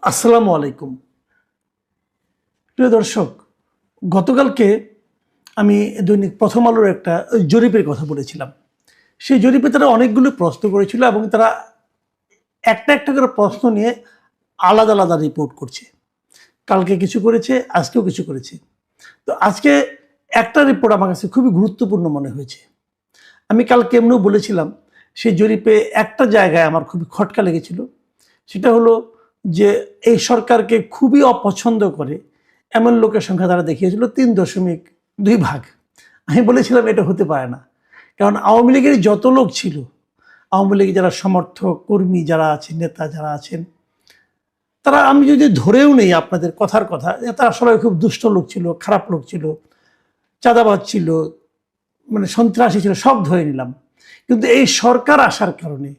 আসসালামু আলাইকুম। প্রিয় দর্শক, গতকালকে আমি দৈনিক প্রথম আলোর একটা জরিপের কথা বলেছিলাম। সেই জরিপে তারা অনেকগুলো প্রশ্ন করেছিল এবং তারা একটা একটা করে প্রশ্ন নিয়ে আলাদা আলাদা রিপোর্ট করছে। কালকে কিছু করেছে, আজকেও কিছু করেছে। তো আজকে একটা রিপোর্ট আমার কাছে খুবই গুরুত্বপূর্ণ মনে হয়েছে। আমি কালকে এমনিও বলেছিলাম, সেই জরিপে একটা জায়গায় আমার খুবই খটকা লেগেছিল। সেটা হলো যে এই সরকারকে খুবই অপছন্দ করে এমন লোকের সংখ্যা তারা দেখিয়েছিল 3.2 ভাগ। আমি বলেছিলাম এটা হতে পারে না, কারণ আওয়ামী লীগের যত লোক ছিল, আওয়ামী লীগের যারা সমর্থক কর্মী যারা আছেন, নেতা যারা আছেন, তারা আমি যদি ধরেও নেই আপনাদের কথার কথা, তারা সবাই খুব দুষ্ট লোক ছিল, খারাপ লোক ছিল, চাঁদাবাজ ছিল, মানে সন্ত্রাসী ছিল, সব ধরে নিলাম। কিন্তু এই সরকার আসার কারণে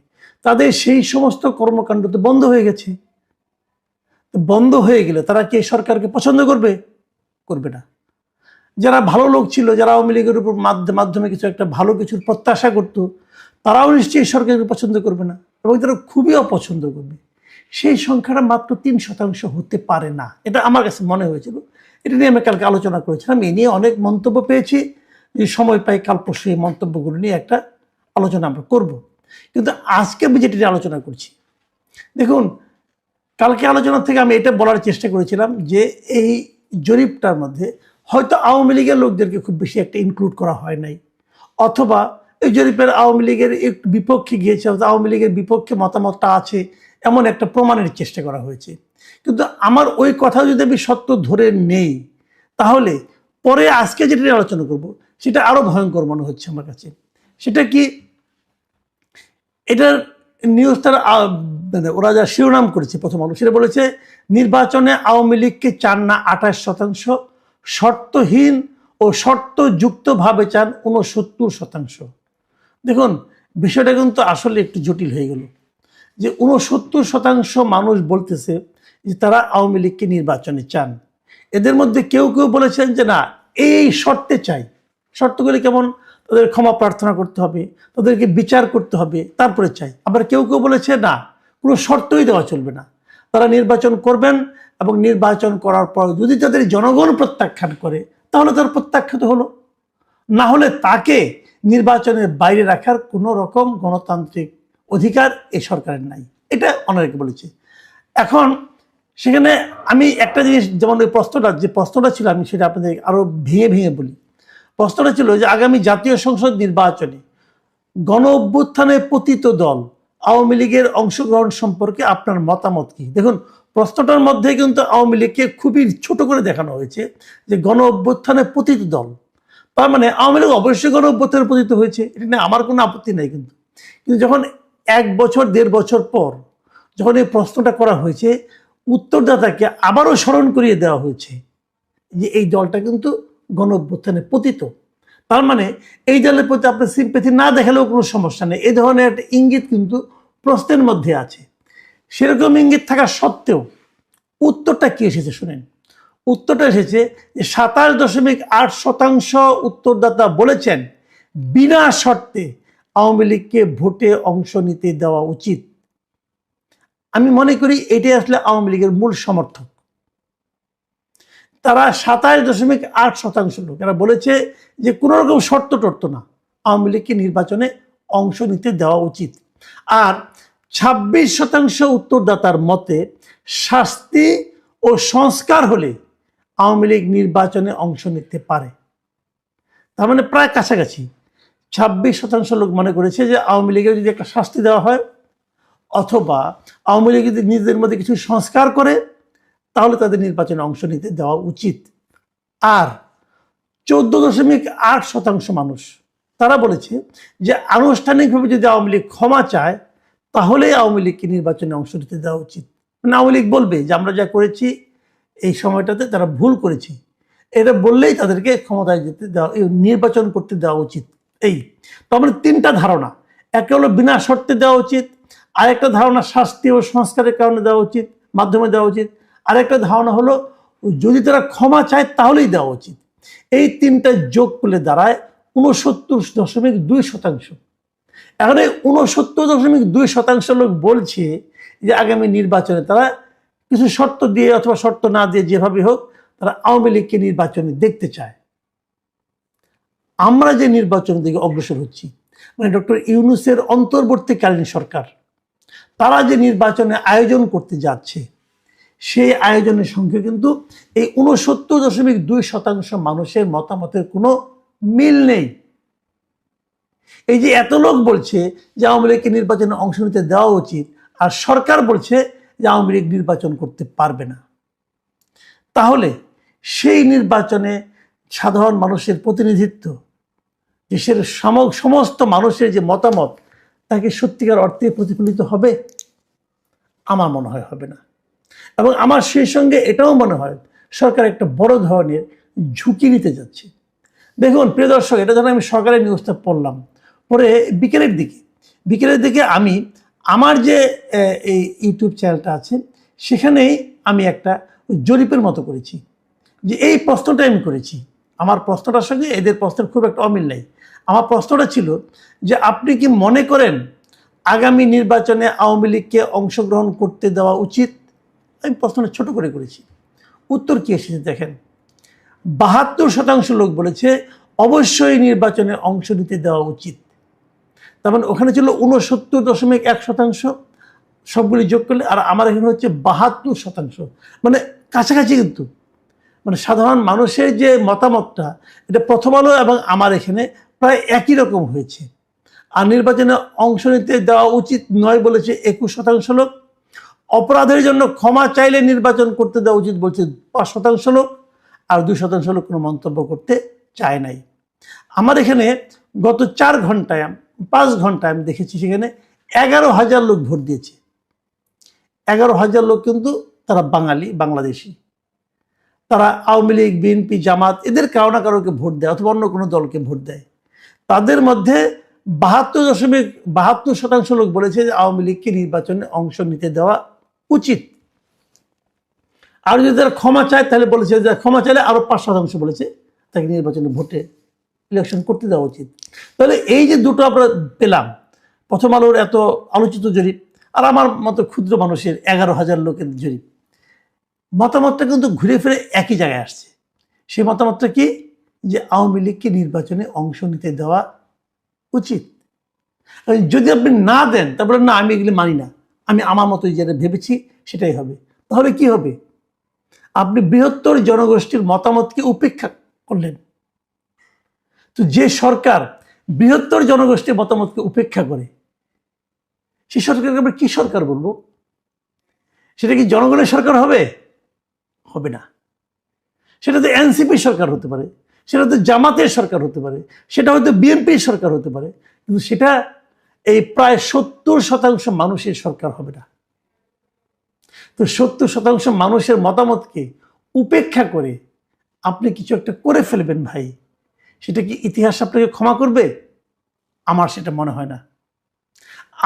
তাদের সেই সমস্ত কর্মকাণ্ড তো বন্ধ হয়ে গেছে। বন্ধ হয়ে গেলে তারা কি এই সরকারকে পছন্দ করবে? করবে না। যারা ভালো লোক ছিল, যারা আওয়ামী লীগের উপর মাধ্যমে কিছু একটা ভালো কিছুর প্রত্যাশা করত, তারাও নিশ্চয়ই সরকারকে পছন্দ করবে না, এবং তারা খুবই অপছন্দ করবে। সেই সংখ্যাটা মাত্র 3% হতে পারে না, এটা আমার কাছে মনে হয়েছিল। এটা নিয়ে আমি কালকে আলোচনা করেছিলাম, এ নিয়ে অনেক মন্তব্য পেয়েছি। যে সময় পাই কাল পরশু এই মন্তব্যগুলো নিয়ে একটা আলোচনা আমরা করব। কিন্তু আজকে আমি যেটা নিয়ে আলোচনা করছি, দেখুন, কালকে আলোচনা থেকে আমি এটা বলার চেষ্টা করেছিলাম যে এই জরিপটার মধ্যে হয়তো আওয়ামী লীগের লোকদেরকে খুব বেশি একটা ইনক্লুড করা হয় নাই, অথবা এই জরিপের আওয়ামী লীগের একটু বিপক্ষে গিয়েছে, আওয়ামী লীগের বিপক্ষে মতামতটা আছে এমন একটা প্রমাণের চেষ্টা করা হয়েছে। কিন্তু আমার ওই কথা যদি আমি সত্য ধরে নেই, তাহলে পরে আজকে যেটা নিয়ে আলোচনা করব সেটা আরো ভয়ঙ্কর মনে হচ্ছে আমার কাছে। সেটা কি, এটার নিউজ তারা মানে ওরা যা শিরোনাম করেছে প্রথম আলো, সেটা বলেছে নির্বাচনে আওয়ামী লীগকে চান না 28%, শর্তহীন ও শর্তযুক্তভাবে চান 69%। দেখুন, বিষয়টা কিন্তু আসলে একটু জটিল হয়ে গেল, যে 69% মানুষ বলতেছে যে তারা আওয়ামী লীগকে নির্বাচনে চান। এদের মধ্যে কেউ কেউ বলেছেন যে না, এই শর্তে চাই। শর্তগুলি কেমন? তাদের ক্ষমা প্রার্থনা করতে হবে, তাদেরকে বিচার করতে হবে, তারপরে চাই। আবার কেউ কেউ বলেছে না, কোনো শর্তই দেওয়া চলবে না, তারা নির্বাচন করবেন, এবং নির্বাচন করার পর যদি তাদের জনগণ প্রত্যাখ্যান করে তাহলে তার প্রত্যাখ্যাত হলো, না হলে তাকে নির্বাচনের বাইরে রাখার কোনো রকম গণতান্ত্রিক অধিকার এই সরকারের নাই। এটা অনেকে বলেছে। এখন সেখানে আমি একটা জিনিস, যেমন ওই প্রশ্নটা ছিল, আমি সেটা আপনাদের আরো ভেঙে ভেঙে বলি। প্রশ্নটা ছিল যে আগামী জাতীয় সংসদ নির্বাচনে গণ অভ্যুত্থানে পতিত দল আওয়ামী লীগের অংশগ্রহণ সম্পর্কে আপনার মতামত কি? দেখুন, প্রশ্নটার মধ্যে কিন্তু আওয়ামী লীগকে খুবই ছোট করে দেখানো হয়েছে, যে গণ অভ্যুত্থানে পতিত দল, তার মানে আওয়ামী লীগ অবশ্যই গণ অভ্যুত্থানে পতিত হয়েছে, এটা নিয়ে আমার কোনো আপত্তি নেই। কিন্তু কিন্তু যখন 1 বছর 1.5 বছর পর যখন এই প্রশ্নটা করা হয়েছে, উত্তরদাতাকে আবারও স্মরণ করিয়ে দেওয়া হয়েছে যে এই দলটা কিন্তু গণ অভ্যুত্থানে পতিত। তার মানে এই দলের প্রতি আপনার সিম্প্যাথি না দেখালেও কোনো সমস্যা নেই, এই ধরনের একটা ইঙ্গিত কিন্তু প্রশ্নের মধ্যে আছে। সেরকম ইঙ্গিত থাকা সত্ত্বেও উত্তরটা কি এসেছে শুনেন। উত্তরটা এসেছে যে 27.8% উত্তরদাতা বলেছেন বিনা শর্তে আওয়ামী লীগকে ভোটে অংশ নিতে দেওয়া উচিত। আমি মনে করি এটাই আসলে আওয়ামী লীগের মূল সমর্থক। তারা 27.8% লোক এরা বলেছে যে কোনো রকম শর্ত টর্ত না, আওয়ামী লীগকে নির্বাচনে অংশ নিতে দেওয়া উচিত। আর 26% উত্তরদাতার মতে শাস্তি ও সংস্কার হলে আওয়ামী লীগ নির্বাচনে অংশ নিতে পারে। তার মানে প্রায় কাছাকাছি 26% লোক মনে করেছে যে আওয়ামী লীগের যদি একটা শাস্তি দেওয়া হয়, অথবা আওয়ামী লীগ যদি নিজেদের মধ্যে কিছু সংস্কার করে, তাহলে তাদের নির্বাচনে অংশ নিতে দেওয়া উচিত। আর 14.8% মানুষ তারা বলেছে যে আনুষ্ঠানিকভাবে যদি আওয়ামী লীগ ক্ষমা চায়, তাহলে আওয়ামী লীগকে নির্বাচনে অংশ নিতে দেওয়া উচিত। মানে আওয়ামী লীগ বলবে যে আমরা যা করেছি এই সময়টাতে তারা ভুল করেছি, এটা বললেই তাদেরকে ক্ষমতায় যেতে দেওয়া, নির্বাচন করতে দেওয়া উচিত। এই তো আমাদের 3টা ধারণা, একটা হলো বিনা শর্তে দেওয়া উচিত, আরেকটা ধারণা শাস্তি ও সংস্কারের কারণে দেওয়া উচিত, মাধ্যমে দেওয়া উচিত, আরেকটা ধারণা হলো যদি তারা ক্ষমা চায় তাহলেই দেওয়া উচিত। এই 3টা যোগ করলে দাঁড়ায় 69.2%। এখন এই 69.2% লোক বলছে যে আগামী নির্বাচনে তারা কিছু শর্ত দিয়ে অথবা শর্ত না দিয়ে যেভাবে হোক তারা আওয়ামী লীগকে নির্বাচনে দেখতে চায়। আমরা যে নির্বাচনের দিকে অগ্রসর হচ্ছি, মানে ডক্টর ইউনূসের অন্তর্বর্তীকালীন সরকার, তারা যে নির্বাচনে আয়োজন করতে যাচ্ছে, সেই আয়োজনের সঙ্গে কিন্তু এই ৬৯.২% মানুষের মতামতের কোনো মিল নেই। এই যে এত লোক বলছে যে আওয়ামী লীগকে নির্বাচনে অংশ নিতে দেওয়া উচিত, আর সরকার বলছে যে আওয়ামী লীগ নির্বাচন করতে পারবে না, তাহলে সেই নির্বাচনে সাধারণ মানুষের প্রতিনিধিত্ব, দেশের সমস্ত মানুষের যে মতামত, তাকে সত্যিকার অর্থে প্রতিফলিত হবে? আমার মনে হয় হবে না। এবং আমার সেই সঙ্গে এটাও মনে হয় সরকার একটা বড় ধরনের ঝুঁকি নিতে যাচ্ছে। দেখুন প্রিয় দর্শক, এটা যখন আমি সরকারের নিউজটা পড়লাম, পরে বিকেলের দিকে আমি আমার যে এই ইউটিউব চ্যানেলটা আছে সেখানেই আমি একটা জরিপের মতো করেছি, যে এই প্রশ্নটা আমি করেছি। আমার প্রশ্নটার সঙ্গে এদের প্রশ্নের খুব একটা অমিল নেই। আমার প্রশ্নটা ছিল যে আপনি কি মনে করেন আগামী নির্বাচনে আওয়ামী লীগকে অংশগ্রহণ করতে দেওয়া উচিত? আমি প্রশ্নটা ছোট করে করেছি। উত্তর কি এসেছে দেখেন, ৭২% লোক বলেছে অবশ্যই নির্বাচনে অংশ নিতে দেওয়া উচিত। তার মানে ওখানে ছিল ৬৯.১%, সবগুলি যোগ করলে, আর আমার এখানে হচ্ছে ৭২%, মানে কাছাকাছি। কিন্তু মানে সাধারণ মানুষের যে মতামতটা, এটা প্রথম আলো এবং আমার এখানে প্রায় একই রকম হয়েছে। আর নির্বাচনে অংশ নিতে দেওয়া উচিত নয় বলেছে ২১% লোক। অপরাধের জন্য ক্ষমা চাইলে নির্বাচন করতে দেওয়া উচিত বলছে ৫% লোক, আর ২% লোক কোনো মন্তব্য করতে চায় নাই। আমার এখানে গত ৫ ঘন্টায় আমি দেখেছি সেখানে ১১,০০০ লোক ভোট দিয়েছে। ১১,০০০ লোক কিন্তু তারা বাংলাদেশি। তারা আওয়ামী লীগ, বিএনপি, জামাত এদের কারো না কারোকে ভোট দেয় অথবা অন্য কোনো দলকে ভোট দেয়। তাদের মধ্যে ৭২% লোক বলেছে যে আওয়ামী লীগকে নির্বাচনে অংশ নিতে দেওয়া উচিত। আর যদি তারা ক্ষমা চায় তাহলে বলেছে যে ক্ষমা চাইলে আরো ৫% বলেছে তাকে নির্বাচনে ইলেকশন করতে দেওয়া উচিত। তাহলে এই যে দুটো আমরা পেলাম, প্রথম আলোর এত আলোচিত জরিপ আর আমার মতো ক্ষুদ্র মানুষের ১১,০০০ লোকের জরিপ, মতামতটা কিন্তু ঘুরে ফিরে একই জায়গায় আসছে। সেই মতামতটা কি? যে আওয়ামী লীগকে নির্বাচনে অংশ নিতে দেওয়া উচিত। যদি আপনি না দেন, তারপরে না আমি এগুলি মানি না, আমি আমার মতো যেটা ভেবেছি সেটাই হবে, তাহলে কি হবে? আপনি বৃহত্তর জনগোষ্ঠীর মতামতকে উপেক্ষা করলেন। তো যে সরকার বৃহত্তর জনগোষ্ঠীর মতামতকে উপেক্ষা করে, সেই সরকারকে আমরা কি সরকার বলবো? সেটা কি জনগণের সরকার হবে? হবে না। সেটা তো এনসিপি সরকার হতে পারে, সেটা তো জামাতের সরকার হতে পারে, সেটা হয়তো বিএনপির সরকার হতে পারে, কিন্তু সেটা এই প্রায় ৭০% মানুষের সরকার হবে না। তো ৭০% মানুষের মতামতকে উপেক্ষা করে আপনি কিছু একটা করে ফেলবেন ভাই, সেটা কি ইতিহাস আপনাকে ক্ষমা করবে? আমার সেটা মনে হয় না।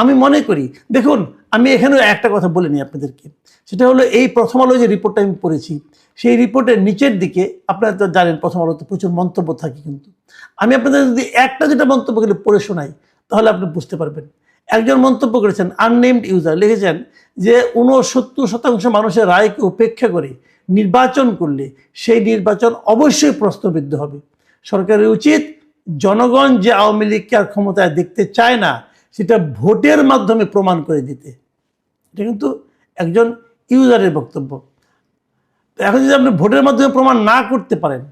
আমি মনে করি, দেখুন আমি এখানেও একটা কথা বলে নিই আপনাদেরকে, সেটা হলো এই প্রথম আলো যে রিপোর্টটা আমি পড়েছি, সেই রিপোর্টের নিচের দিকে আপনারা তো জানেন প্রথম আলোতে প্রচুর মন্তব্য থাকে, কিন্তু আমি আপনাদের যদি একটা যেটা মন্তব্য করে পড়ে শোনাই তাহলে আপনি বুঝতে পারবেন। একজন মন্তব্য করেছেন, আননেমড ইউজার লিখেছেন যে ৬৯% মানুষের রায়কে উপেক্ষা করে নির্বাচন করলে সেই নির্বাচন অবশ্যই প্রশ্নবিদ্ধ হবে। সরকারের উচিত জনগণ যে আওয়ামী লীগকে আর ক্ষমতায় দেখতে চায় না সেটা ভোটের মাধ্যমে প্রমাণ করে দিতে। এটা কিন্তু একজন ইউজারের বক্তব্য। এখন যদি আপনি ভোটের মাধ্যমে প্রমাণ না করতে পারেন,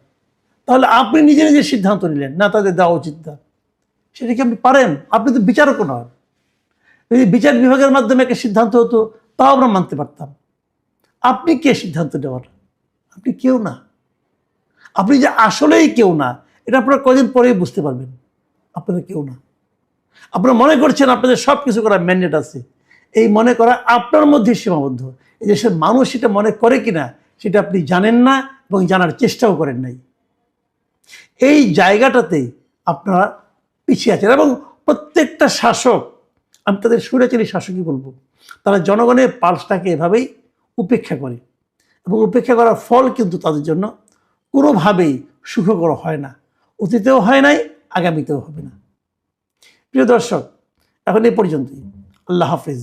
তাহলে আপনি নিজে নিজে সিদ্ধান্ত নিলেন না তাদের দেওয়া উচিত না, সেটা কি আপনি পারেন? আপনি তো বিচারকও নন। যদি বিচার বিভাগের মাধ্যমে একটা সিদ্ধান্ত হতো তাও আমরা মানতে পারতাম। আপনি কে সিদ্ধান্ত নেওয়ার? আপনি কেউ না। আপনি যে আসলেই কেউ না, এটা আপনারা কদিন পরেই বুঝতে পারবেন। আপনারা কেউ না। আপনারা মনে করছেন আপনাদের সব কিছু করার ম্যান্ডেট আছে, এই মনে করা আপনার মধ্যে সীমাবদ্ধ। এই দেশের মানুষ সেটা মনে করে কিনা সেটা আপনি জানেন না এবং জানার চেষ্টাও করেন নাই। এই জায়গাটাতেই আপনারা পিছিয়ে আছেন। এবং প্রত্যেকটা শাসক, আমি তাদের স্বৈরাচারী শাসকই বলবো, তারা জনগণের পালসটাকে এভাবেই উপেক্ষা করে, এবং উপেক্ষা করার ফল কিন্তু তাদের জন্য কোনোভাবেই সুখকর হয় না। অতীতেও হয় নাই, আগামীতেও হবে না। প্রিয় দর্শক, এখন এই পর্যন্তই। আল্লাহ হাফেজ।